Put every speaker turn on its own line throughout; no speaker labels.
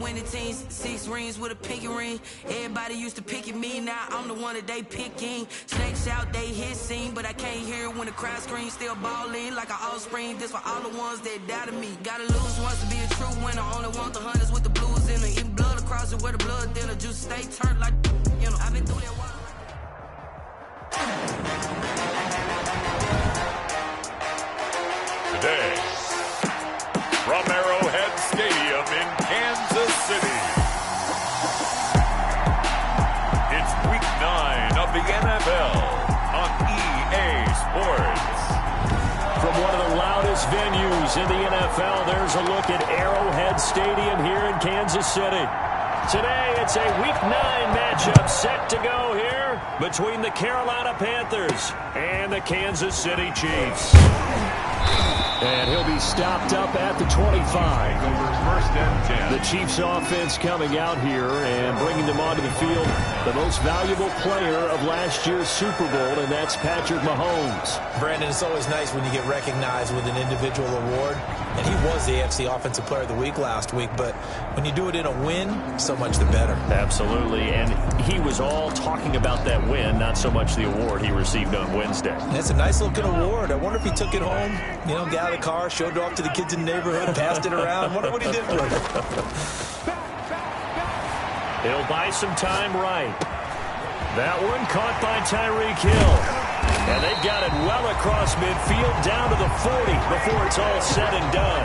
winning teams, 6 rings with a pinky ring. Everybody used to pick at me, now I'm the one that they picking. Snakes out, they hit scene, but I can't hear it when the crowd screams. Still ballin' like an offspring, this for all the ones that doubted me. Gotta lose once to be a true winner, only want the hunters with the blues in it. Eating blood across it where the blood dinner, juice stay turned like, you know, I've been through that water.
Today, from Arrowhead Stadium in Kansas City, it's Week 9 of the NFL on EA Sports.
From one of the loudest venues in the NFL, there's a look at Arrowhead Stadium here in Kansas City. Today, it's a Week 9 matchup set to go here between the Carolina Panthers and the Kansas City Chiefs. And he'll be stopped up at the 25.
First and 10.
The Chiefs offense coming out here and bringing them onto the field. The most valuable player of last year's Super Bowl, and that's Patrick Mahomes.
Brandon, it's always nice when you get recognized with an individual award. And he was the AFC Offensive Player of the Week last week. But when you do it in a win, so much the better.
Absolutely. And he was all talking about that win, not so much the award he received on Wednesday.
That's a nice-looking award. I wonder if he took it home, you know, got out of the car, showed it off to the kids in the neighborhood, passed it around. Wonder what he did with it.
He'll buy some time right. That one caught by Tyreek Hill. And they've got it well across midfield down to the 40 before it's all said and done.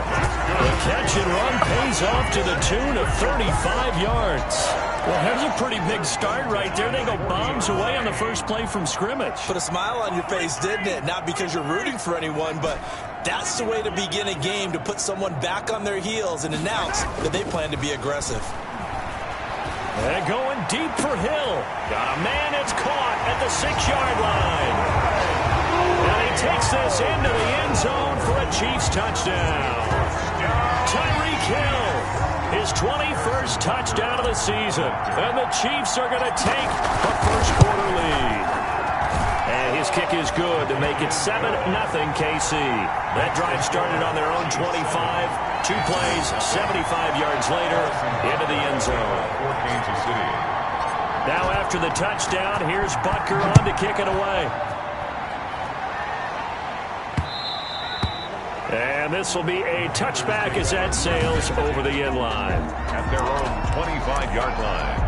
The catch and run pays off to the tune of 35 yards. Well, there's a pretty big start right there. They go bombs away on the first play from scrimmage.
Put a smile on your face, didn't it? Not because you're rooting for anyone, but that's the way to begin a game, to put someone back on their heels and announce that they plan to be aggressive.
And going deep for Hill. Got a man that's caught at the 6-yard line. And he takes this into the end zone for a Chiefs touchdown. Tyreek Hill, his 21st touchdown of the season. And the Chiefs are going to take a first-quarter lead. And his kick is good to make it 7-0 KC. That drive started on their own 25. 2 plays, 75 yards later, into the end zone. Now after the touchdown, here's Butker on to kick it away. And this will be a touchback as that sails over the end line.
At their own 25-yard line.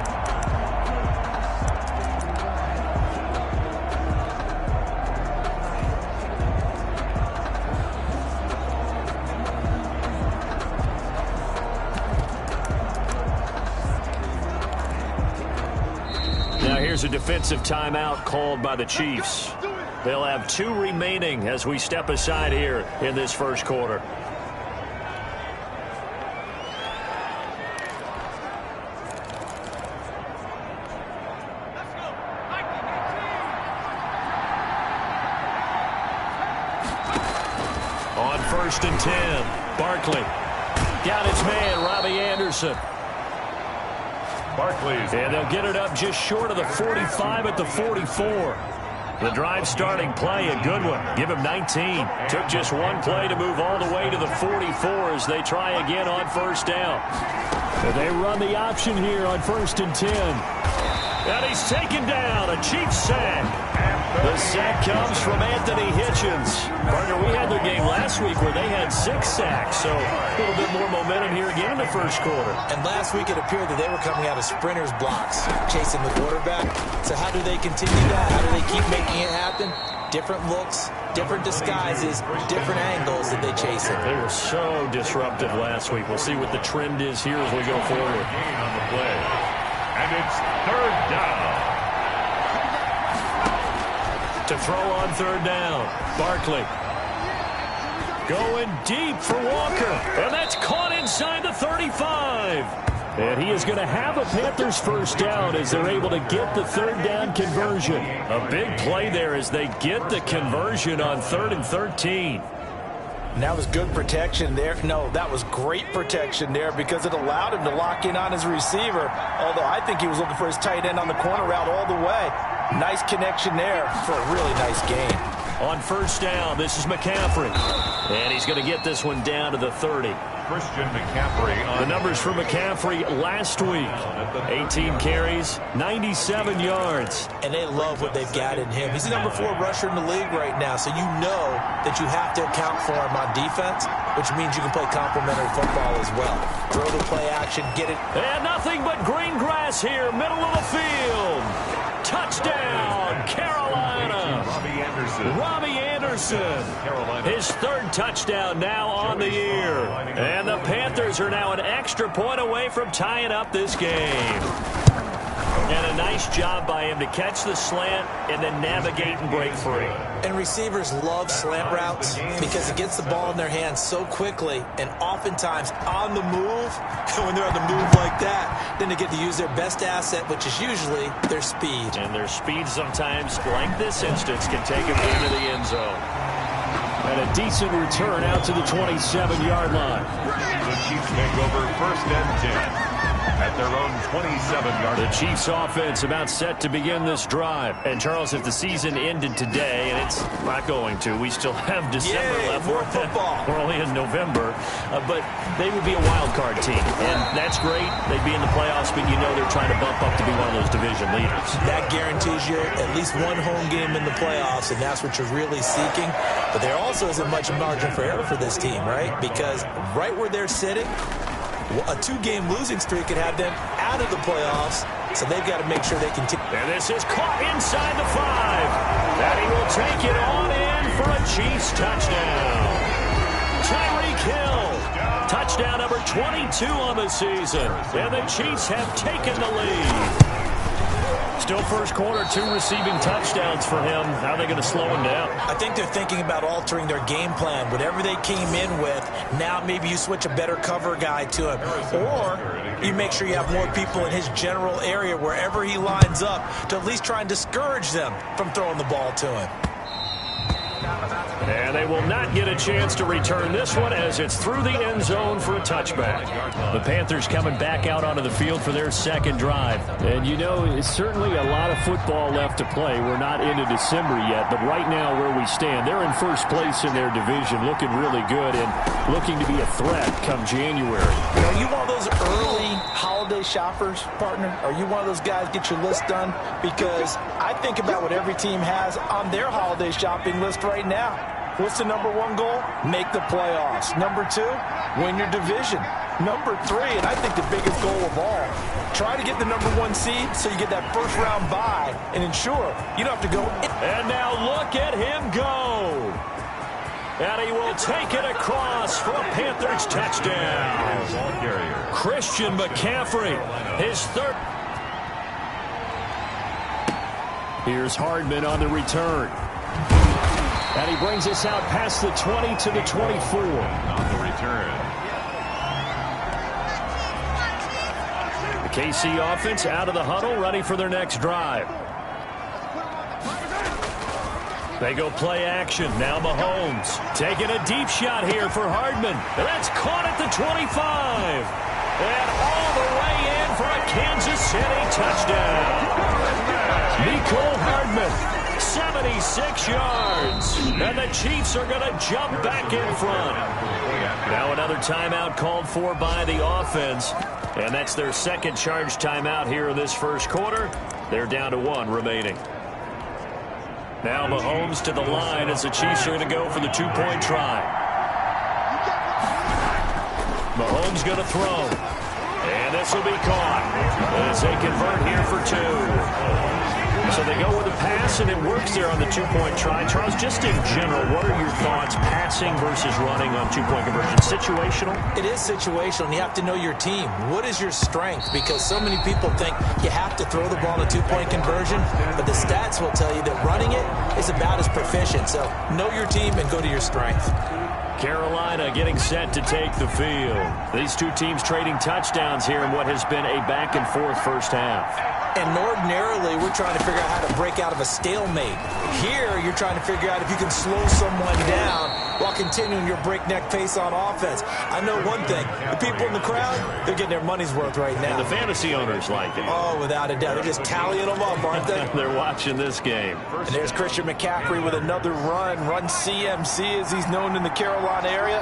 Here's a defensive timeout called by the Chiefs. They'll have 2 remaining as we step aside here in this first quarter. On 1st and 10, Barkley got his man, Robbie Anderson.
Barkley's.
And they'll get it up just short of the 45 at the 44. The drive starting play, a good one. Give him 19. Took just 1 play to move all the way to the 44 as they try again on 1st down. And they run the option here on 1st and 10. And he's taken down, a Chiefs sack. The sack comes from Anthony Hitchens. Partner, we had their game last week where they had 6 sacks, so a little bit more momentum here again in the first quarter.
And last week it appeared that they were coming out of sprinters blocks, chasing the quarterback. So how do they continue that? How do they keep making it happen? Different looks, different disguises, different angles that they chase it.
They were so disruptive last week. We'll see what the trend is here as we go forward.
Gain on the play. And it's 3rd down.
To throw on 3rd down, Barkley. Going deep for Walker. And that's caught inside the 35. And he is going to have a Panthers first down as they're able to get the 3rd down conversion. A big play there as they get the conversion on 3rd and 13.
And that was good protection there. No, that was great protection there because it allowed him to lock in on his receiver. Although I think he was looking for his tight end on the corner route all the way. Nice connection there for a really nice gain.
On 1st down, this is McCaffrey. And he's going to get this one down to the 30.
Christian McCaffrey.
The numbers for McCaffrey last week. 18 carries, 97 yards.
And they love what they've got in him. He's the number 4 rusher in the league right now, so you know that you have to account for him on defense, which means you can play complementary football as well. Throw the play action, get it.
And nothing but green grass here, middle of the field. Touchdown, Carolina. Robbie Anderson. His 3rd touchdown now on the year. And the Panthers are now an extra point away from tying up this game. And a nice job by him to catch the slant and then navigate and break free.
And receivers love slant routes because it gets the ball in their hands so quickly and oftentimes on the move. And when they're on the move like that, then they get to use their best asset, which is usually their speed.
And their speed sometimes, like this instance, can take them into the end zone. And a decent return out to the 27-yard line.
The Chiefs take over 1st and 10. At their own 27-yard.
The Chiefs offense about set to begin this drive. And, Charles, if the season ended today, and it's not going to, we still have December left.
More football.
We're only in November. But they would be a wild card team. And that's great. They'd be in the playoffs, but you know they're trying to bump up to be one of those division leaders.
That guarantees you at least one home game in the playoffs, and that's what you're really seeking. But there also isn't much margin for error for this team, right? Because right where they're sitting, a 2-game losing streak could have them out of the playoffs, so they've got to make sure they continue.
And this is caught inside the 5. And he will take it on in for a Chiefs touchdown. Tyreek Hill, touchdown number 22 on the season. And the Chiefs have taken the lead. Still first quarter, 2 receiving touchdowns for him. How are they going to slow him down?
I think they're thinking about altering their game plan. Whatever they came in with, now maybe you switch a better cover guy to him. Or you make sure you have more people in his general area wherever he lines up to at least try and discourage them from throwing the ball to him.
And they will not get a chance to return this one as it's through the end zone for a touchback. The Panthers coming back out onto the field for their 2nd drive. And you know, it's certainly a lot of football left to play. We're not into December yet, but right now where we stand, they're in first place in their division, looking really good and looking to be a threat come January.
Are you one of those early holiday shoppers, partner? Are you one of those guys get your list done? Because I think about what every team has on their holiday shopping list right now. What's the number 1 goal? Make the playoffs. Number 2, win your division. Number 3, and I think the biggest goal of all, try to get the number 1 seed so you get that first-round bye and ensure you don't have to go.
And now look at him go. And he will take it across for a Panthers touchdown. Christian McCaffrey, his 3rd. Here's Hardman on the return. And he brings us out past the 20 to the 24.
On the return.
The KC offense out of the huddle, ready for their next drive. They go play action. Now Mahomes taking a deep shot here for Hardman. And that's caught at the 25. And all the way in for a Kansas City touchdown. Mecole Hardman. 76 yards. And the Chiefs are going to jump back in front. Now another timeout called for by the offense. And that's their 2nd charge timeout here in this first quarter. They're down to 1 remaining. Now Mahomes to the line as the Chiefs are going to go for the 2-point try. Mahomes going to throw. And this will be caught as they convert here for 2. So they go with a pass, and it works there on the 2-point try. Charles, just in general, what are your thoughts passing versus running on 2-point conversion? Situational?
It is situational, and you have to know your team. What is your strength? Because so many people think you have to throw the ball in a 2-point conversion, but the stats will tell you that running it is about as proficient. So know your team and go to your strength.
Carolina getting set to take the field. These 2 teams trading touchdowns here in what has been a back-and-forth first half.
And ordinarily, we're trying to figure out how to break out of a stalemate. Here, you're trying to figure out if you can slow someone down while continuing your breakneck pace on offense. I know one thing. The people in the crowd, they're getting their money's worth right now.
And the fantasy owners like it.
Oh, without a doubt. They're just tallying them up, aren't they?
They're watching this game.
And there's Christian McCaffrey with another run CMC as he's known in the Carolina area.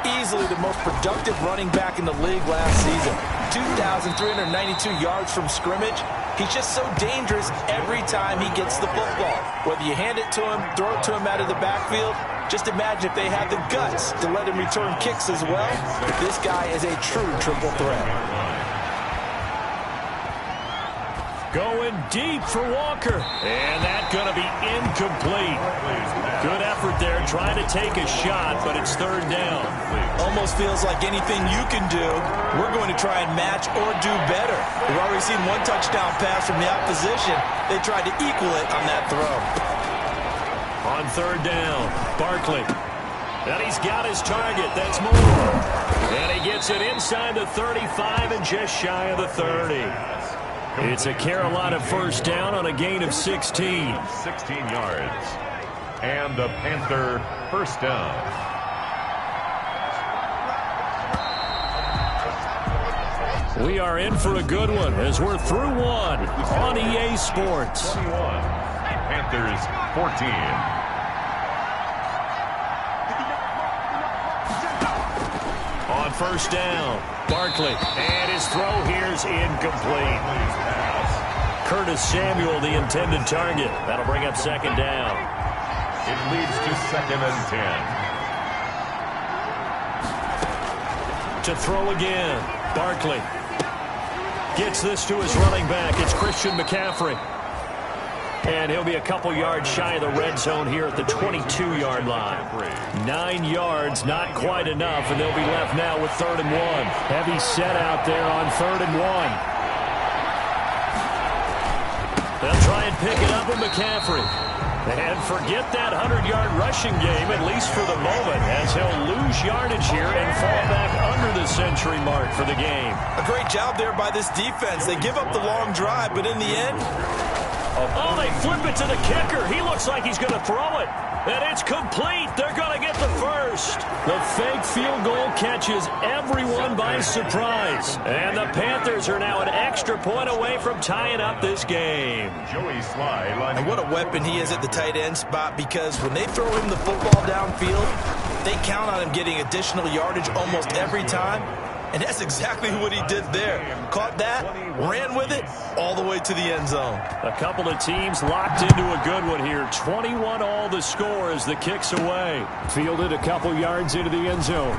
Easily the most productive running back in the league last season. 2,392 yards from scrimmage. He's just so dangerous every time he gets the football. Whether you hand it to him, throw it to him out of the backfield, just imagine if they had the guts to let him return kicks as well. This guy is a true triple threat.
Going deep for Walker. And that's going to be incomplete. Good effort there trying to take a shot, but it's third down.
Almost feels like anything you can do, we're going to try and match or do better. We've already seen one touchdown pass from the opposition. They tried to equal it on that throw.
On third down, Barkley. And he's got his target. That's more. And he gets it inside the 35 and just shy of the 30. It's a Carolina first down on a gain of 16.
16 yards. And the Panther first down.
We are in for a good one as we're through one on EA Sports.
21. Panthers 14.
On first down, Barkley. And his throw here is incomplete. Curtis Samuel, the intended target. That'll bring up second down.
It leads to second and 10.
To throw again, Barkley. Gets this to his running back. It's Christian McCaffrey. And he'll be a couple yards shy of the red zone here at the 22-yard line. 9 yards, not quite enough, and they'll be left now with third and one. Heavy set out there on third and one. They'll try and pick it up with McCaffrey. And forget that 100-yard rushing game, at least for the moment, as he'll lose yardage here and fall back under the century mark for the game.
A great job there by this defense. They give up the long drive, but in the end...
Oh, they flip it to the kicker. He looks like he's going to throw it. And it's complete. They're going to get the first. The fake field goal catches everyone by surprise. And the Panthers are now an extra point away from tying up this game.
Joey Sly lining.
And what a weapon he is at the tight end spot, because when they throw him the football downfield, they count on him getting additional yardage almost every time. And that's exactly what he did there. Caught that, ran with it, all the way to the end zone.
A couple of teams locked into a good one here. 21 all the score as the kick's away. Fielded a couple yards into the end zone.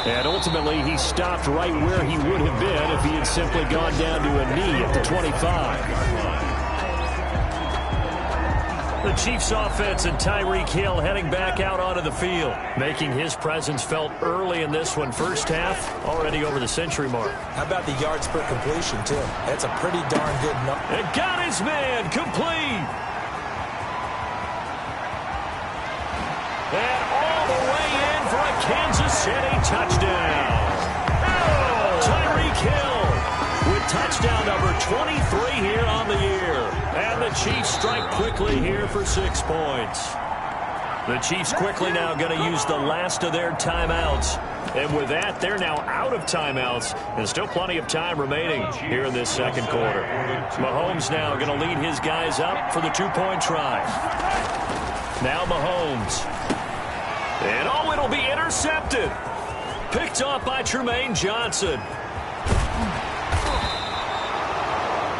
And ultimately, he stopped right where he would have been if he had simply gone down to a knee at the 25. The Chiefs offense and Tyreek Hill heading back out onto the field, making his presence felt early in this one. First half, already over the century mark.
How about the yards per completion, too? That's a pretty darn good number.
And got his man complete. And all the way in for a Kansas City touchdown. Oh, Tyreek Hill with touchdown number 23 here on the year. And the Chiefs strike quickly here for 6 points. The Chiefs quickly now going to use the last of their timeouts. And with that, they're now out of timeouts. And still plenty of time remaining here in this second quarter. Mahomes now going to lead his guys up for the two-point try. Now Mahomes. And oh, it'll be intercepted. Picked off by Tremaine Johnson.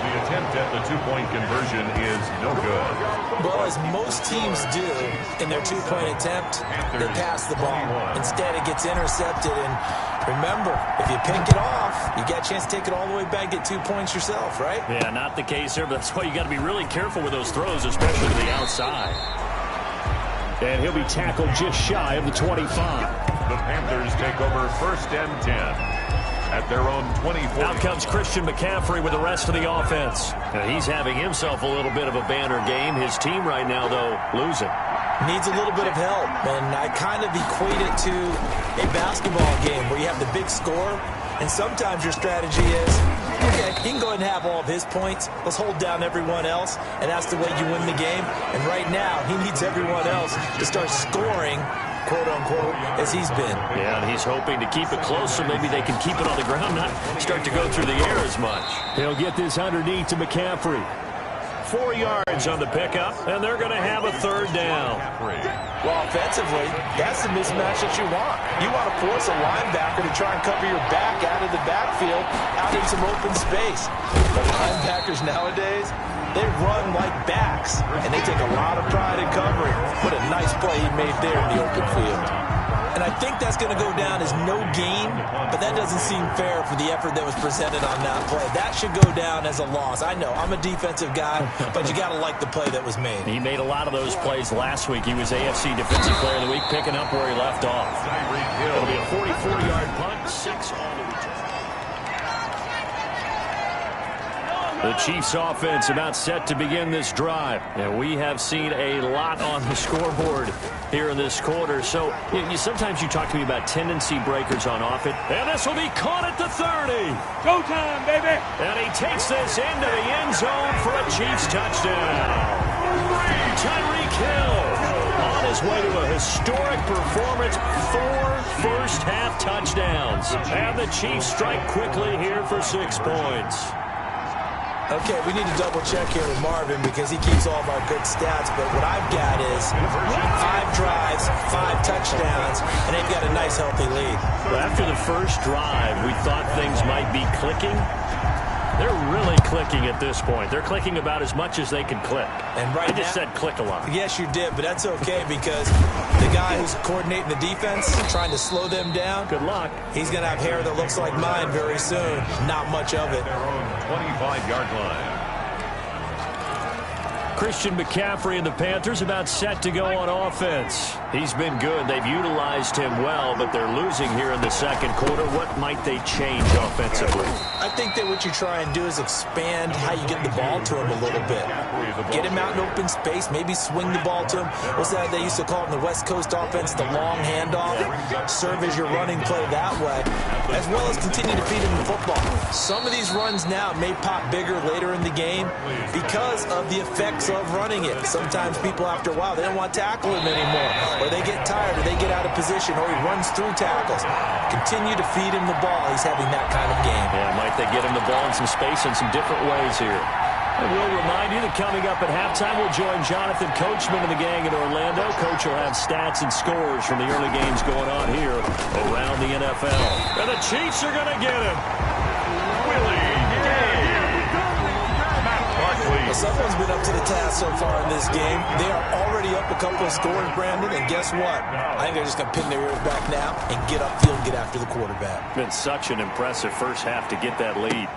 Attempt at the two-point conversion is no good.
Well, as most teams do in their two-point attempt, they pass the ball. Instead, it gets intercepted. And remember, if you pick it off, you got a chance to take it all the way back, get 2 points yourself, right?
Yeah, not the case here, but that's why you got to be really careful with those throws, especially to the outside. And he'll be tackled just shy of the 25.
The Panthers take over first and 10. At their own 24.
Out comes Christian McCaffrey with the rest of the offense. Now, he's having himself a little bit of a banner game. His team right now, though, losing.
Needs a little bit of help, and I kind of equate it to a basketball game where you have the big score, and sometimes your strategy is, okay, he can go ahead and have all of his points. Let's hold down everyone else, and that's the way you win the game. And right now, he needs everyone else to start scoring, quote-unquote, as he's been.
Yeah, and he's hoping to keep it close so maybe they can keep it on the ground, not start to go through the air as much. He'll get this underneath to McCaffrey. 4 yards on the pickup, and they're going to have a third down.
Well, offensively, that's the mismatch that you want. You want to force a linebacker to try and cover your back out of the backfield, out in some open space. The linebackers nowadays, they run like backs, and they take a lot of pride in covering. What a nice play he made there in the open field. And I think that's going to go down as no gain, but that doesn't seem fair for the effort that was presented on that play. That should go down as a loss. I know, I'm a defensive guy, but you got to like the play that was made.
He made a lot of those plays last week. He was AFC Defensive Player of the Week, picking up where he left off. It'll be a 44-yard punt, 6 on the return. The Chiefs offense about set to begin this drive. And we have seen a lot on the scoreboard here in this quarter. So sometimes you talk to me about tendency breakers on offense. And this will be caught at the 30.
Go time, baby.
And he takes this into the end zone for a Chiefs touchdown. Tyreek Hill on his way to a historic performance. 4 first-half touchdowns. And the Chiefs strike quickly here for 6 points.
Okay, we need to double-check here with Marvin because he keeps all of our good stats, but what I've got is 5 drives, 5 touchdowns, and they've got a nice, healthy lead.
Well, after the first drive, we thought things might be clicking. They're really clicking at this point. They're clicking about as much as they can click.
And right
I just said click a lot.
Yes, you did, but that's okay because the guy who's coordinating the defense, trying to slow them down,
good luck.
He's going to have hair that looks like mine very soon. Not much of it.
25-yard line.
Christian McCaffrey and the Panthers about set to go on offense. He's been good. They've utilized him well, but they're losing here in the second quarter. What might they change offensively?
I think that what you try and do is expand how you get the ball to him a little bit. Get him out in open space, maybe swing the ball to him. What's that they used to call it in the West Coast offense, the long handoff? Serve as your running play that way, as well as continue to feed him the football. Some of these runs now may pop bigger later in the game because of the effects of running it. Sometimes people, after a while, they don't want to tackle him anymore, or they get tired, or they get out of position, or he runs through tackles. Continue to feed him the ball. He's having that kind of game.
Yeah, might they get him the ball in some space in some different ways here. I will remind you that coming up at halftime, we'll join Jonathan Coachman and the gang in Orlando. Coach will have stats and scores from the early games going on here around the NFL. And the Chiefs are going to get him.
Well, someone's been up to the task so far in this game. They are already up a couple of scores, Brandon, and guess what? I think they're just going to pin their ears back now and get upfield and get after the quarterback.
Been such an impressive first half to get that lead.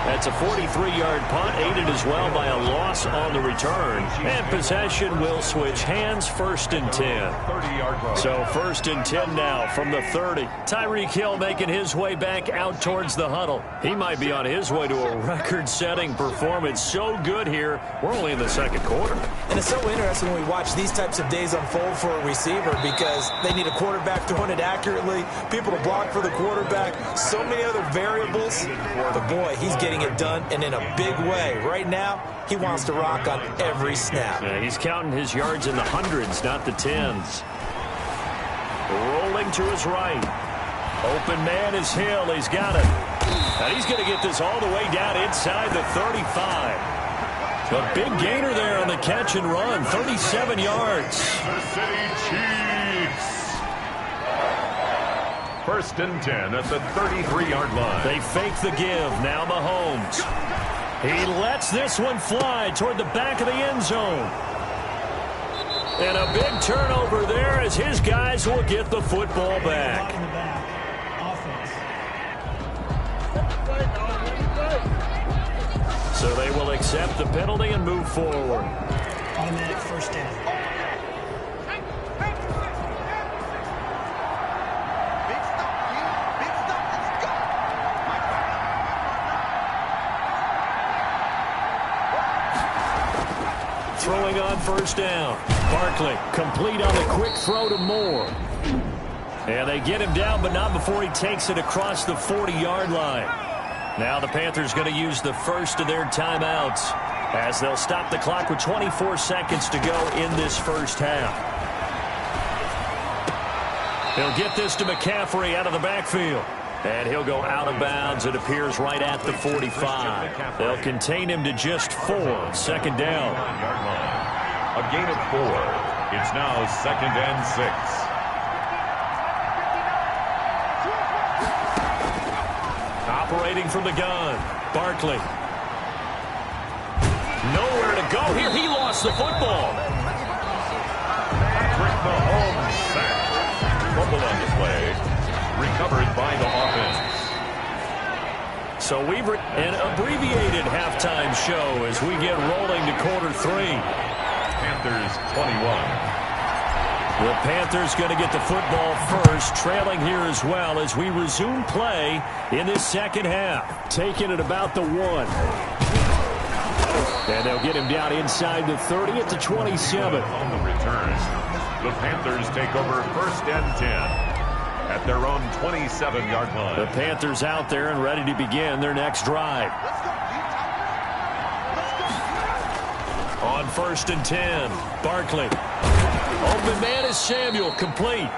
That's a 43-yard punt, aided as well by a loss on the return. And possession will switch hands, 1st and 10. So 1st and 10 now from the 30. Tyreek Hill making his way back out towards the huddle. He might be on his way to a record-setting performance. So good here. We're only in the second quarter.
And it's so interesting when we watch these types of days unfold for a receiver because they need a quarterback throwing it accurately, people to block for the quarterback, so many other variables. But boy, he's getting it done and in a big way. Right now, he wants to rock on every snap.
Yeah, he's counting his yards in the hundreds, not the tens. Rolling to his right. Open man is Hill. He's got it. And he's going to get this all the way down inside the 35. A big gainer there on the catch and run. 37 yards.
The City Chiefs. 1st and 10 at the 33-yard line.
They fake the give. Now Mahomes. He lets this one fly toward the back of the end zone. And a big turnover there as his guys will get the football back. So they will accept the penalty and move forward.
Automatic 1st down.
Throwing on 1st down. Barkley complete on the quick throw to Moore. And they get him down, but not before he takes it across the 40-yard line. Now the Panthers going to use the first of their timeouts as they'll stop the clock with 24 seconds to go in this first half. He'll get this to McCaffrey out of the backfield. And he'll go out of bounds. It appears right at the 45. They'll contain him to just 4. Second down.
A gain of 4. It's now 2nd and 6.
Operating from the gun, Barkley. Nowhere to go here. He lost the football.
Patrick Mahomes sacked. Fumble on the play. Recovered by the offense.
So we've an abbreviated halftime show as we get rolling to quarter 3.
Panthers 21.
The Panthers going to get the football first, trailing here as well as we resume play in this second half. Taking it about the 1. And they'll get him down inside the 30 at the 27.
On the return, the Panthers take over 1st and 10 at their own 27-yard line.
The Panthers out there and ready to begin their next drive. On 1st and 10, Barkley. Open man is Samuel, complete.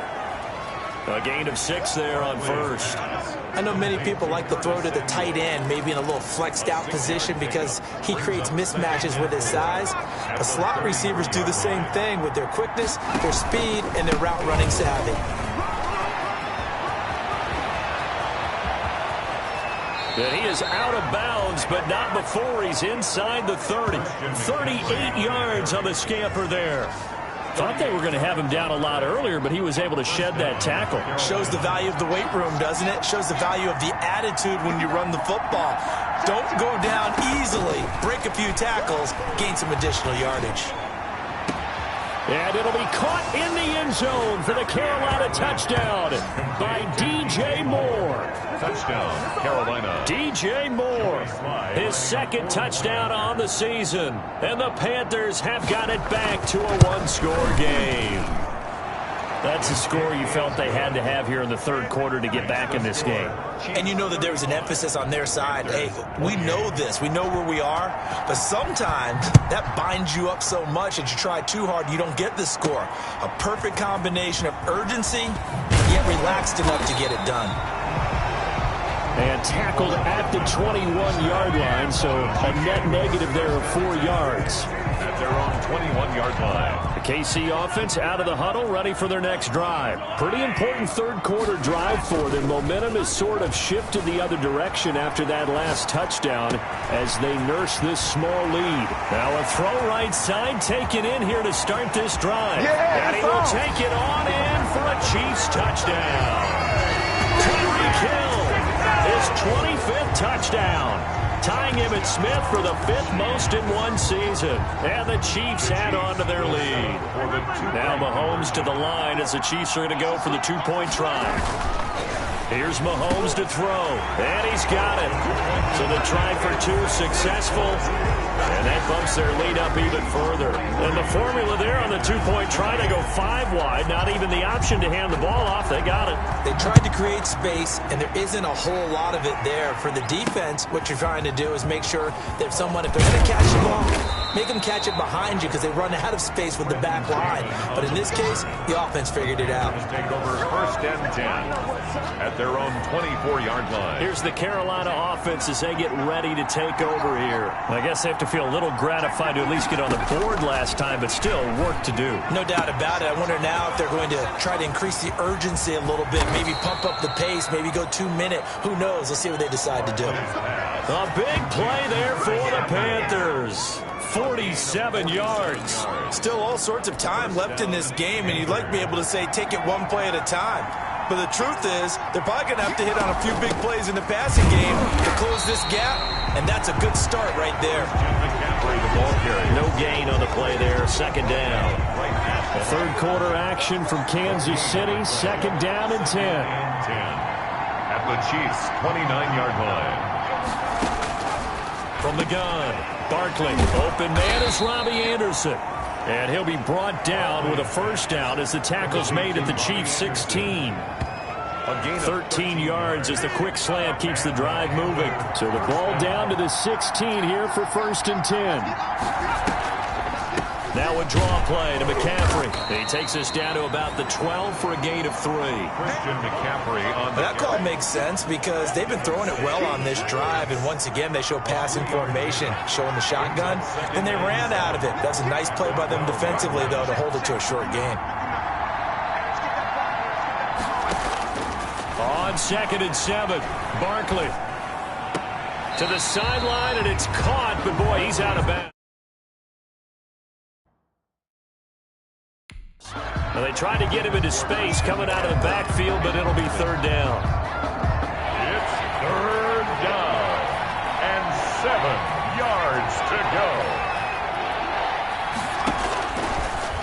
A gain of 6 there on 1st.
I know many people like to throw to the tight end, maybe in a little flexed out position because he creates mismatches with his size. The slot receivers do the same thing with their quickness, their speed, and their route running savvy.
And he is out of bounds, but not before he's inside the 30. 38 yards on the scamper there. Thought they were going to have him down a lot earlier, but he was able to shed that tackle.
Shows the value of the weight room, doesn't it? Shows the value of the attitude when you run the football. Don't go down easily. Break a few tackles, gain some additional yardage.
And it'll be caught in the end zone for the Carolina touchdown by DJ Moore.
Touchdown, Carolina.
DJ Moore, his 2nd touchdown on the season. And the Panthers have got it back to a 1-score game. That's a score you felt they had to have here in the 3rd quarter to get back in this game.
And you know that there was an emphasis on their side. Hey, we know this. We know where we are. But sometimes that binds you up so much that you try too hard, you don't get the score. A perfect combination of urgency, yet relaxed enough to get it done.
And tackled at the 21-yard line, so a net negative there of 4 yards.
At their own 21-yard line.
The KC offense out of the huddle, ready for their next drive. Pretty important 3rd quarter drive for them. Momentum has sort of shifted the other direction after that last touchdown as they nurse this small lead. Now a throw right side taken in here to start this drive. And he will take it on in for a Chiefs touchdown. Tyreek Hill, his 25th touchdown. Tying him at Smith for the 5th most in one season. And the Chiefs add on to their lead. Now Mahomes to the line as the Chiefs are going to go for the 2-point try. Here's Mahomes to throw. And he's got it. So the try for 2 successful. And that bumps their lead up even further. And the formula there on the 2-point try to go 5 wide. Not even the option to hand the ball off. They got it.
They tried to create space, and there isn't a whole lot of it there. For the defense, what you're trying to do is make sure that if they're going to catch the ball, make them catch it behind you because they run out of space with the back line. But in this case, the offense figured it out.
Take over 1st and 10 at their own 24-yard line.
Here's the Carolina offense as they get ready to take over here. I guess they have to feel a little gratified to at least get on the board last time, but still work to do.
No doubt about it. I wonder now if they're going to try to increase the urgency a little bit, maybe pump up the pace, maybe go 2-minute. Who knows? Let's see what they decide to do.
A big play there for the Panthers. 47 yards.
Still all sorts of time left in this game, and you'd like to be able to say take it one play at a time. But the truth is, they're probably going to have to hit on a few big plays in the passing game to close this gap, and that's a good start right there.
No gain on the play there, 2nd down. A 3rd quarter action from Kansas City, 2nd down and 10.
At the Chiefs' 29-yard line.
From the gun, Barkley. Open man is Robbie Anderson. And he'll be brought down with a 1st down as the tackle's made at the Chiefs' 16. 13 yards as the quick slant keeps the drive moving. So the ball down to the 16 here for 1st and 10. Now a draw play to McCaffrey. He takes us down to about the 12 for a gain of 3.
Christian McCaffrey on the
That call makes sense because they've been throwing it well on this drive, and once again they show passing formation, showing the shotgun. Then they ran out of it. That's a nice play by them defensively, though, to hold it to a short gain.
On 2nd and 7, Barkley to the sideline, and it's caught, but boy, he's out of bounds. Well, they tried to get him into space coming out of the backfield, but it'll be 3rd down.
It's 3rd down and 7 yards to go.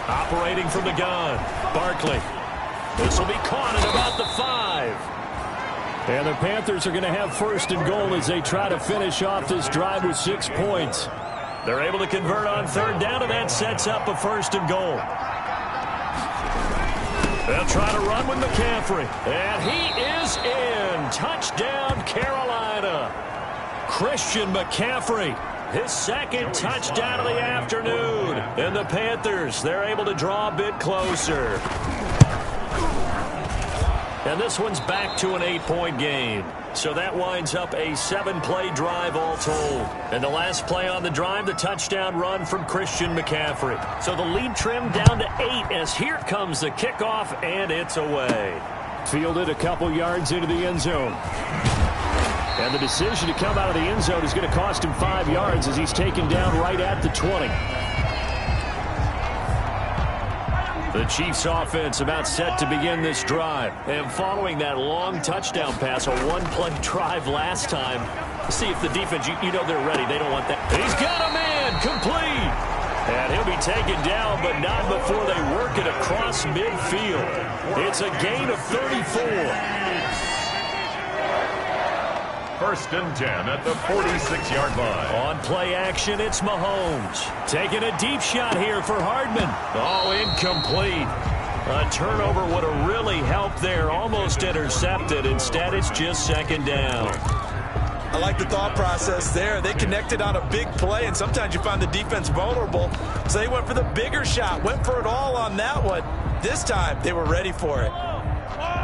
Operating from the gun, Barkley. This will be caught at about the 5. And the Panthers are going to have 1st and goal as they try to finish off this drive with 6 points. They're able to convert on 3rd down, and that sets up a 1st and goal. They'll try to run with McCaffrey. And he is in. Touchdown, Carolina. Christian McCaffrey, his 2nd touchdown of the afternoon. And the Panthers, they're able to draw a bit closer. And this one's back to an 8-point game. So that winds up a 7-play drive all told. And the last play on the drive, the touchdown run from Christian McCaffrey. So the lead trimmed down to 8 as here comes the kickoff, and it's away. Fielded a couple yards into the end zone. And the decision to come out of the end zone is going to cost him 5 yards as he's taken down right at the 20. The Chiefs offense about set to begin this drive. And following that long touchdown pass, a 1-play drive last time, see if the defense, you know they're ready. They don't want that. He's got a man, complete. And he'll be taken down, but not before they work it across midfield. It's a gain of 34.
1st and 10 at the 46-yard line.
On play action, it's Mahomes. Taking a deep shot here for Hardman. Oh, incomplete. A turnover would have really helped there. Almost intercepted. Instead, it's just 2nd down.
I like the thought process there. They connected on a big play, and sometimes you find the defense vulnerable. So they went for the bigger shot, went for it all on that one. This time, they were ready for it.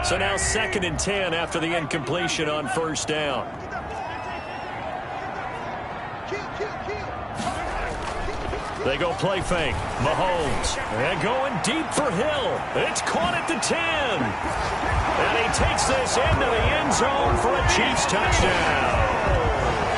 So now 2nd and 10 after the incompletion on 1st down. They go play fake. Mahomes. And going deep for Hill. It's caught at the 10. And he takes this into the end zone for a Chiefs touchdown.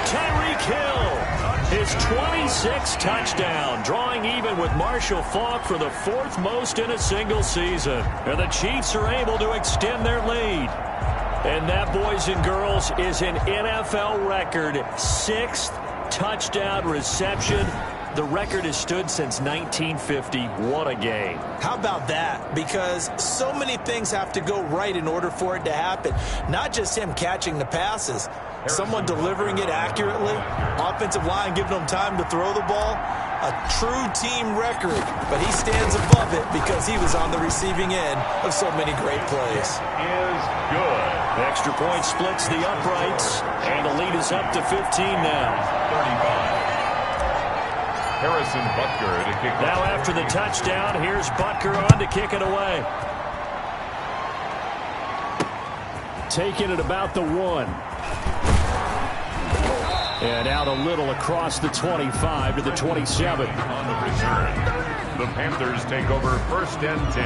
Tyreek Hill, his 26th touchdown, drawing even with Marshall Faulk for the 4th most in a single season. And the Chiefs are able to extend their lead. And that, boys and girls, is an NFL record 6th touchdown reception. The record has stood since 1950. What a game.
How about that? Because so many things have to go right in order for it to happen. Not just him catching the passes. Someone delivering it accurately. Offensive line giving them time to throw the ball. A true team record. But he stands above it because he was on the receiving end of so many great plays.
Is good.
Extra point splits the uprights. And the lead is up to 15 now.
35. Harrison Butker to kick.
Now after the touchdown, here's Butker on to kick it away. Taking it about the 1. And out a little across the 25 to the 27.
On the return, the Panthers take over 1st and 10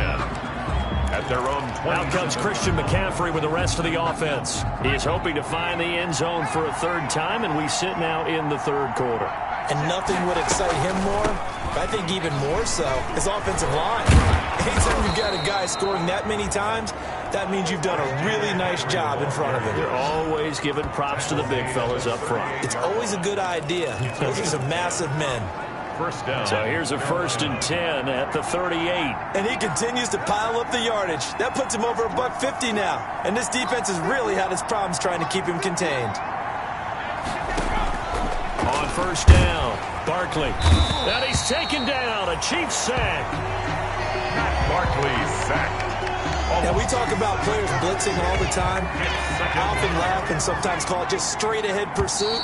at their own 20.
Out comes Christian McCaffrey with the rest of the offense. He is hoping to find the end zone for a 3rd time, and we sit now in the 3rd quarter.
And nothing would excite him more, but I think even more so, his offensive line. Anytime you've got a guy scoring that many times, that means you've done a really nice job in front of him.
You're always giving props to the big fellas up front.
It's always a good idea. Those are some massive men.
1st down.
So here's a 1st and 10 at the 38.
And he continues to pile up the yardage. That puts him over $150 now. And this defense has really had its problems trying to keep him contained.
On 1st down, Barkley. And he's taken down. A Chiefs sack.
Barkley sacked.
Now, we talk about players blitzing all the time. I often laugh and sometimes call it just straight-ahead pursuit.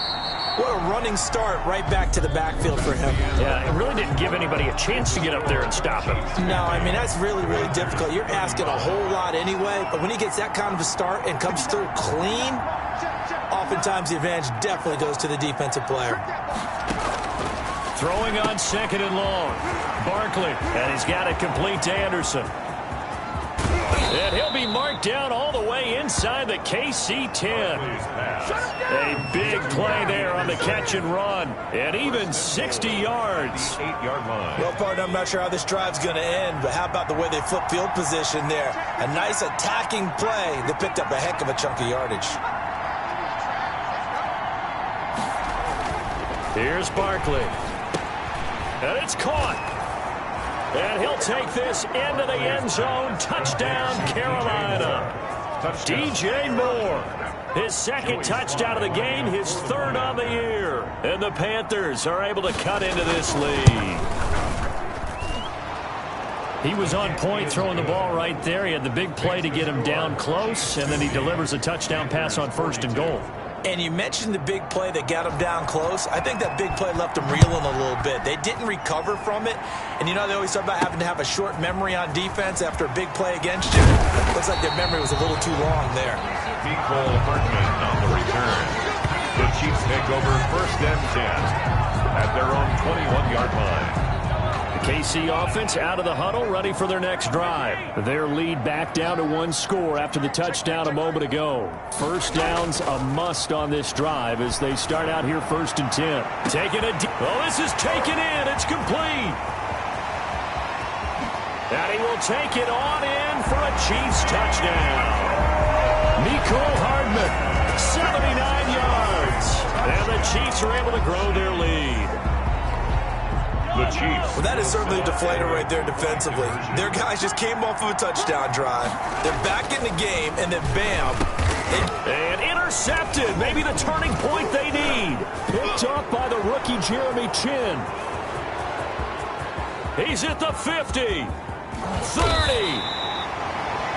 What a running start right back to the backfield for him.
Yeah, it really didn't give anybody a chance to get up there and stop him.
No, I mean, that's really, really difficult. You're asking a whole lot anyway, but when he gets that kind of a start and comes through clean, oftentimes the advantage definitely goes to the defensive player.
Throwing on 2nd and long. Barkley, and he's got it complete to Anderson. And he'll be marked down all the way inside the KC 10. A big play there on the catch and run. And even 60 yards.
8-yard line.
Well, partner, I'm not sure how this drive's going to end, but how about the way they flip field position there? A nice attacking play that picked up a heck of a chunk of yardage.
Here's Barkley. And it's caught. And he'll take this into the end zone. Touchdown, Carolina. DJ Moore. His 2nd touchdown of the game, his 3rd on the year. And the Panthers are able to cut into this lead. He was on point throwing the ball right there. He had the big play to get him down close, and then he delivers a touchdown pass on 1st and goal.
And you mentioned the big play that got him down close. I think that big play left him reeling a little bit. They didn't recover from it. And you know, they always talk about having to have a short memory on defense after a big play against you. Looks like their memory was a little too long there.
Nicole Hartman on the return. The Chiefs take over 1st and 10 at their own 21-yard line.
The KC offense out of the huddle, ready for their next drive. Their lead back down to 1 score after the touchdown a moment ago. 1st down's a must on this drive as they start out here 1st and 10. Taking a deep. Oh, this is taken in. It's complete. And he will take it on in for a Chiefs touchdown. Nicole Hardman, 79 yards. And the Chiefs are able to grow their lead.
The Chiefs.
Well, that is certainly a deflator right there defensively. Their guys just came off of a touchdown drive. They're back in the game, and then bam.
And intercepted. Maybe the turning point they need. Picked up by the rookie Jeremy Chin. He's at the 50. 30.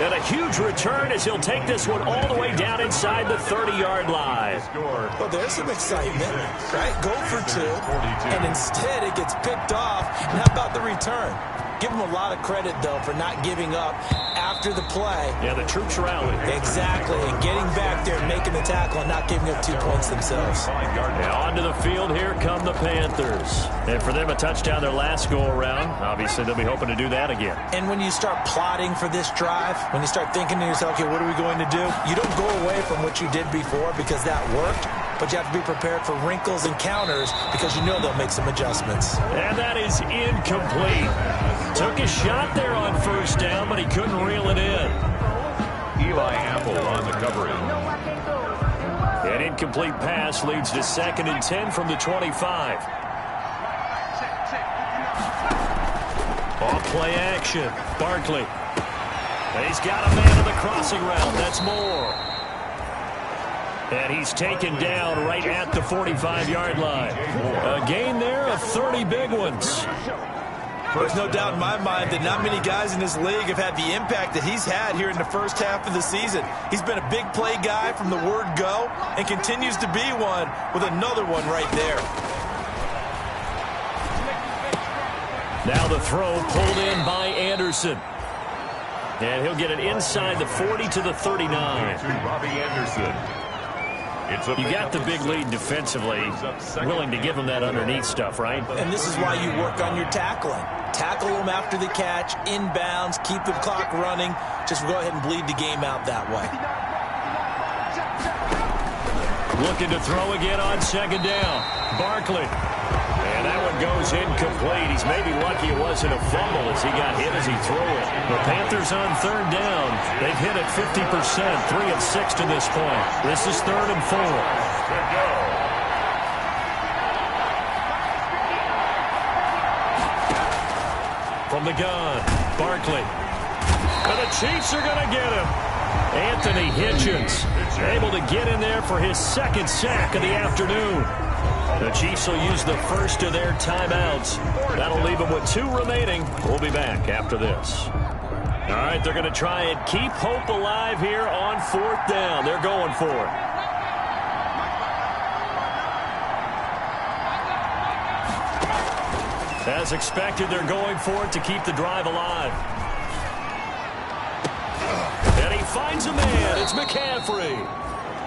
And a huge return as he'll take this one all the way down inside the 30-yard line.
Well, there's some excitement, right? Go for 2, and instead it gets picked off. And how about the return? Give them a lot of credit, though, for not giving up after the play.
Yeah, the troops rallied.
Exactly, and getting back there and making the tackle and not giving up 2 points themselves.
Now onto the field, here come the Panthers. And for them, a touchdown their last go-around. Obviously, they'll be hoping to do that again.
And when you start plotting for this drive, when you start thinking to yourself, okay, what are we going to do? You don't go away from what you did before because that worked, but you have to be prepared for wrinkles and counters because you know they'll make some adjustments.
And that is incomplete. Took a shot there on 1st down, but he couldn't reel it in.
Eli Apple on the coverage.
An incomplete pass leads to 2nd and 10 from the 25. Off play action. Barkley. And he's got a man on the crossing route. That's Moore. And he's taken down right at the 45-yard line. A gain there of 30 big ones.
There's no doubt in my mind that not many guys in this league have had the impact that he's had here in the 1st half of the season. He's been a big play guy from the word go and continues to be one with another one right there.
Now the throw pulled in by Anderson. And he'll get it inside the 40 to the 39.
Bobby Anderson.
You got the big lead defensively, willing to give them that underneath stuff, right?
And this is why you work on your tackling. Tackle them after the catch, inbounds, keep the clock running. Just go ahead and bleed the game out that way.
Looking to throw again on 2nd down. Barkley. And that one goes incomplete. He's maybe lucky it wasn't a fumble as he got hit as he threw it. The Panthers on 3rd down. They've hit it 50%, 3 of 6 to this point. This is 3rd and 4. From the gun, Barkley. And the Chiefs are going to get him. Anthony Hitchens able to get in there for his 2nd sack of the afternoon. The Chiefs will use the first of their timeouts. That'll leave them with 2 remaining. We'll be back after this. All right, they're going to try and keep hope alive here on 4th down. They're going for it. As expected, they're going for it to keep the drive alive. And he finds a man. It's McCaffrey.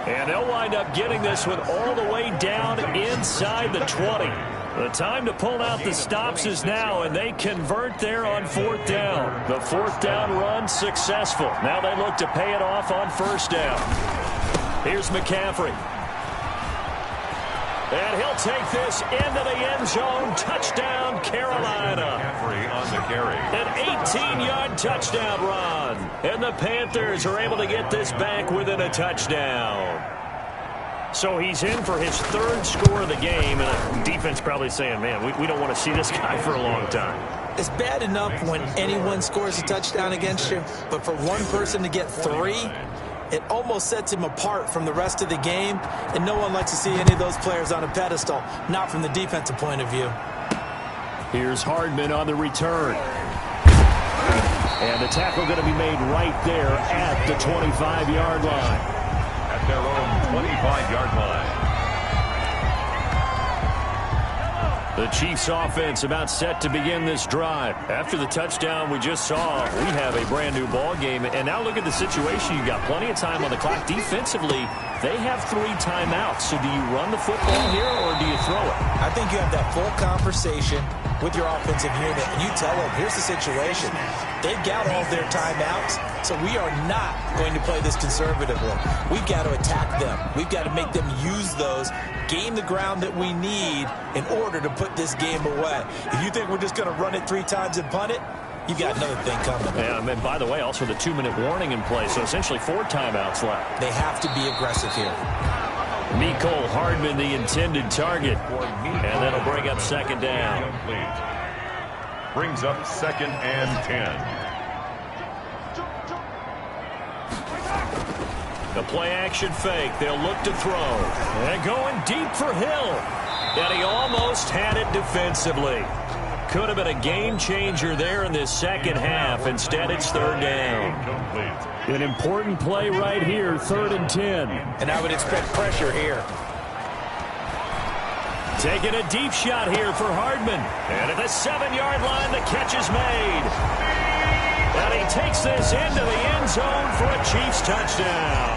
And they'll wind up getting this one all the way down inside the 20. The time to pull out the stops is now, and they convert there on 4th down. The 4th down run successful. Now they look to pay it off on 1st down. Here's McCaffrey. And he'll take this into the end zone. Touchdown, Carolina.
McCaffrey on the carry.
An 18-yard touchdown run. And the Panthers are able to get this back within a touchdown. So he's in for his 3rd score of the game. And the defense probably saying, man, we don't want to see this guy for a long time.
It's bad enough when anyone scores a touchdown against you, but for one person to get 3, it almost sets him apart from the rest of the game, and no one likes to see any of those players on a pedestal, not from the defensive point of view.
Here's Hardman on the return. And the tackle going to be made right there at the 25-yard line.
At their own 25-yard line.
The Chiefs offense about set to begin this drive. After the touchdown we just saw, we have a brand new ball game. And now look at the situation. You got plenty of time on the clock. Defensively, they have 3 timeouts. So do you run the football here or do you throw it?
I think you have that full conversation with your offensive unit, and you tell them, here's the situation. They've got all their timeouts, so we are not going to play this conservatively. We've got to attack them. We've got to make them use those, gain the ground that we need in order to put this game away. If you think we're just going to run it 3 times and punt it, you've got another thing coming.
Yeah, and by the way, also the 2-minute warning in place, so essentially 4 timeouts left.
They have to be aggressive here.
Mecole Hardman, the intended target, and that'll bring up 2nd down.
Brings up 2nd and 10.
The play-action fake. They'll look to throw. And going deep for Hill. And he almost had it defensively. Could have been a game-changer there in this second half. Instead, it's 3rd down. An important play right here, 3rd and 10.
And I would expect pressure here.
Taking a deep shot here for Hardman. And at the 7-yard line, the catch is made. And he takes this into the end zone for a Chiefs touchdown.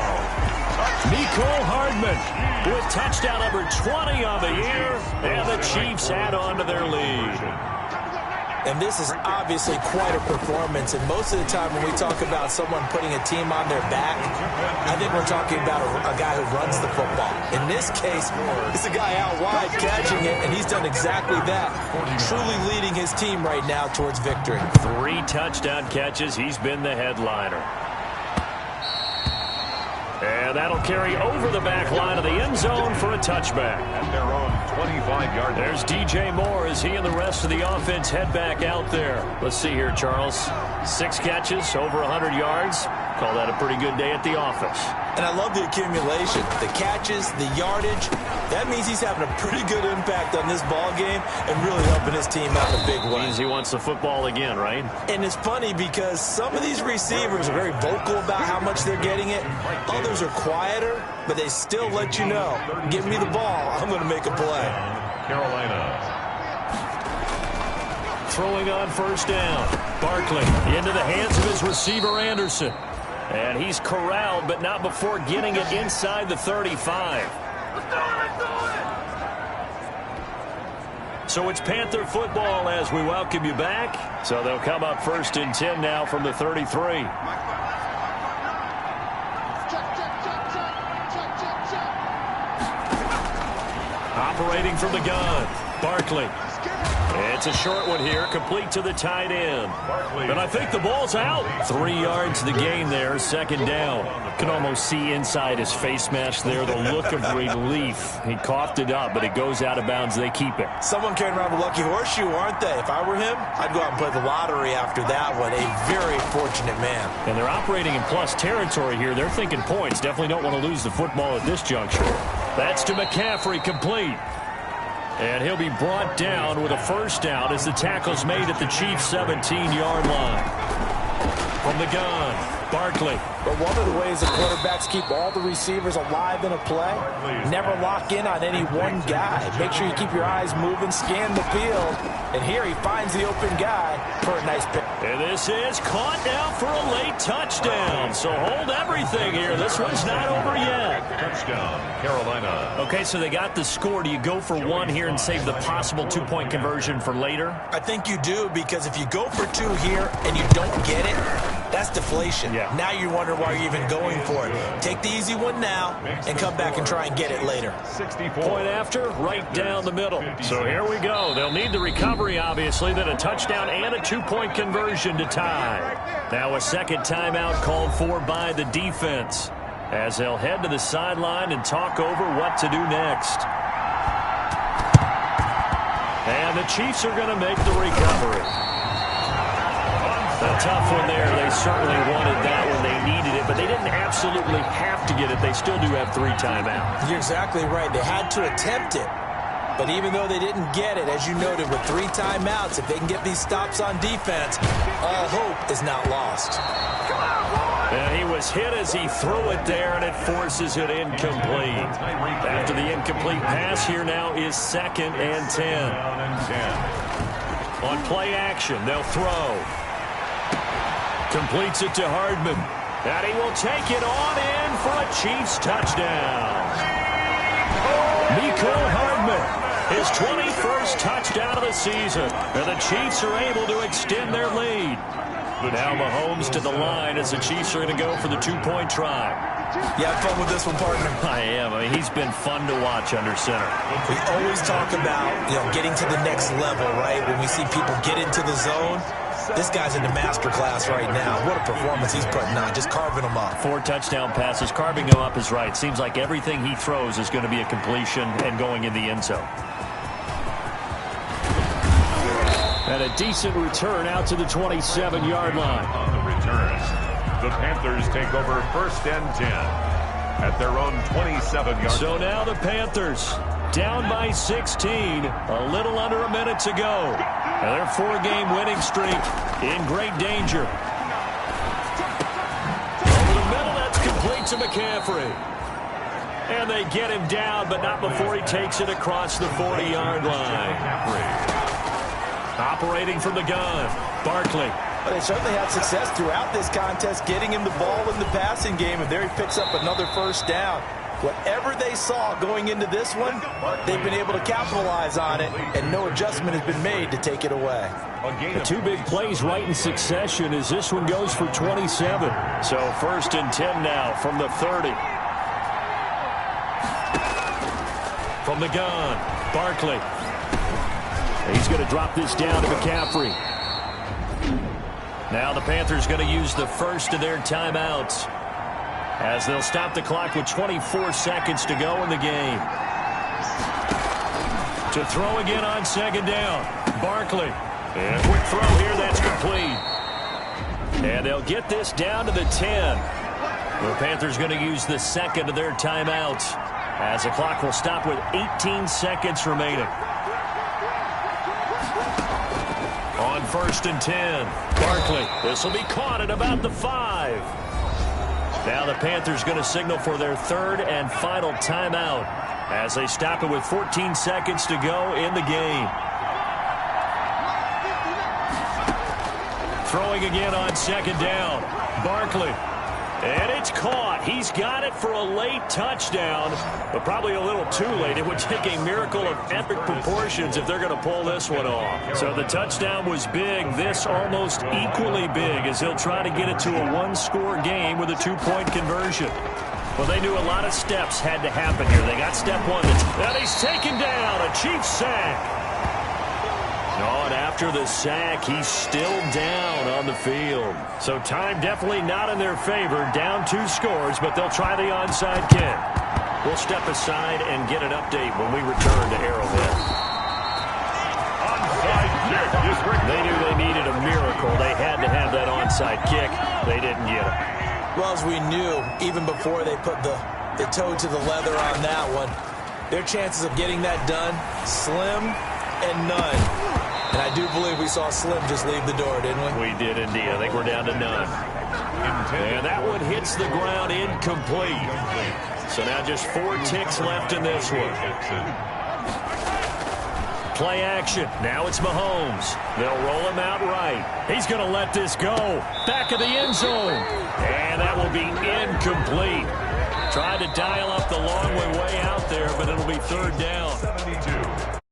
Mecole Hardman with touchdown number 20 on the year. And the Chiefs add on to their lead.
And this is obviously quite a performance. And most of the time when we talk about someone putting a team on their back, I think we're talking about a guy who runs the football. In this case, it's a guy out wide catching it, and he's done exactly that. Truly leading his team right now towards victory.
3 touchdown catches. He's been the headliner. And that'll carry over the back line of the end zone for a touchback.
At their own 25-yard line.
There's DJ Moore as he and the rest of the offense head back out there. Let's see here, Charles. 6 catches, over 100 yards. Call that a pretty good day at the office.
And I love the accumulation, the catches, the yardage. That means he's having a pretty good impact on this ball game and really helping his team out in a big way.
Means he wants the football again, right?
And it's funny because some of these receivers are very vocal about how much they're getting it. Others are quieter, but they still let you know, give me the ball, I'm going to make a play.
Carolina.
Throwing on 1st down. Barkley into the hands of his receiver, Anderson. And he's corralled, but not before getting it inside the 35. So it's Panther football as we welcome you back. So they'll come up 1st and 10 now from the 33. Operating from the gun, Barkley. It's a short one here, complete to the tight end. And I think the ball's out. 3 yards the gain there, 2nd down. Can almost see inside his face mask there, the look of relief. He coughed it up, but it goes out of bounds. They keep it.
Someone carrying around a lucky horseshoe, aren't they? If I were him, I'd go out and play the lottery after that one. A very fortunate man.
And they're operating in plus territory here. They're thinking points. Definitely don't want to lose the football at this juncture. That's to McCaffrey, complete. And he'll be brought down with a 1st down as the tackle's made at the Chiefs' 17-yard line. From the gun, Barkley.
But one of the ways the quarterbacks keep all the receivers alive in a play, never lock in on any one guy. Make sure you keep your eyes moving, scan the field. And here he finds the open guy for a nice pick.
And this is caught now for a late touchdown. So hold everything here. This one's not over yet.
Touchdown, Carolina.
Okay, so they got the score. Do you go for one here and save the possible two-point conversion for later?
I think you do, because if you go for two here and you don't get it, that's deflation.
Yeah.
Now you wonder why you're even going for it. Take the easy one now and come back and try and get it later.
64.
Point after, right down the middle. So here we go. They'll need the recovery, obviously, then a touchdown and a two-point conversion to tie. Now a second timeout called for by the defense, as they'll head to the sideline and talk over what to do next. And the Chiefs are going to make the recovery. A tough one there. They certainly wanted that when they needed it, but they didn't absolutely have to get it. They still do have 3 timeouts.
You're exactly right. They had to attempt it. But even though they didn't get it, as you noted, with 3 timeouts, if they can get these stops on defense, all hope is not lost.
And he was hit as he threw it there, and it forces it incomplete. After the incomplete pass, here now is 2nd and 10. On play action, they'll throw. Completes it to Hardman. And he will take it on in for a Chiefs touchdown. Mecole Hardman, his 21st touchdown of the season. And the Chiefs are able to extend their lead. Now Mahomes to the line as the Chiefs are going to go for the 2-point try.
You have fun with this one, partner?
I am. I mean, he's been fun to watch under center.
We always talk about, getting to the next level, right? When we see people get into the zone, this guy's in the master class right now. What a performance he's putting on, just carving them up.
4 touchdown passes. Carving them up is right. Seems like everything he throws is going to be a completion and going in the end zone. And a decent return out to the 27-yard line.
On the return, the Panthers take over 1st and 10 at their own 27-yard.
So now the Panthers down by 16, a little under a minute to go. And their 4-game winning streak in great danger. Over the middle, that's complete to McCaffrey. And they get him down, but not before he takes it across the 40-yard line. Operating from the gun, Barkley.
Well, they certainly had success throughout this contest, getting him the ball in the passing game, and there he picks up another 1st down. Whatever they saw going into this one, they've been able to capitalize on it, and no adjustment has been made to take it away.
The 2 big plays right in succession as this one goes for 27. So 1st and 10 now from the 30. From the gun, Barkley. He's going to drop this down to McCaffrey. Now the Panthers going to use the first of their timeouts, as they'll stop the clock with 24 seconds to go in the game. To throw again on 2nd down, Barkley. And a quick throw here, that's complete. And they'll get this down to the 10. The Panthers going to use the 2nd of their timeouts, as the clock will stop with 18 seconds remaining. On 1st and 10, Barkley. This will be caught at about the 5. Now the Panthers going to signal for their 3rd and final timeout, as they stop it with 14 seconds to go in the game. Throwing again on 2nd down, Barkley. And it's caught. He's got it for a late touchdown, but probably a little too late. It would take a miracle of epic proportions if they're going to pull this one off. So the touchdown was big. This almost equally big, as they'll try to get it to a 1-score game with a 2-point conversion. Well, they knew a lot of steps had to happen here. They got step 1. And he's taken down. A Chiefs sack. Oh, and after the sack, he's still down on the field. So time definitely not in their favor. Down 2 scores, but they'll try the onside kick. We'll step aside and get an update when we return to Arrowhead.
Onside kick is recorded.
They knew they needed a miracle. They had to have that onside kick. They didn't get it.
Well, as we knew, even before they put the toe to the leather on that one, their chances of getting that done, slim and none. And I do believe we saw Slim just leave the door, didn't we?
We did indeed. I think we're down to none. And that one hits the ground incomplete. So now just 4 ticks left in this one. Play action. Now it's Mahomes. They'll roll him out right. He's going to let this go. Back of the end zone. And that will be incomplete. Tried to dial up the long way out there, but it'll be third down.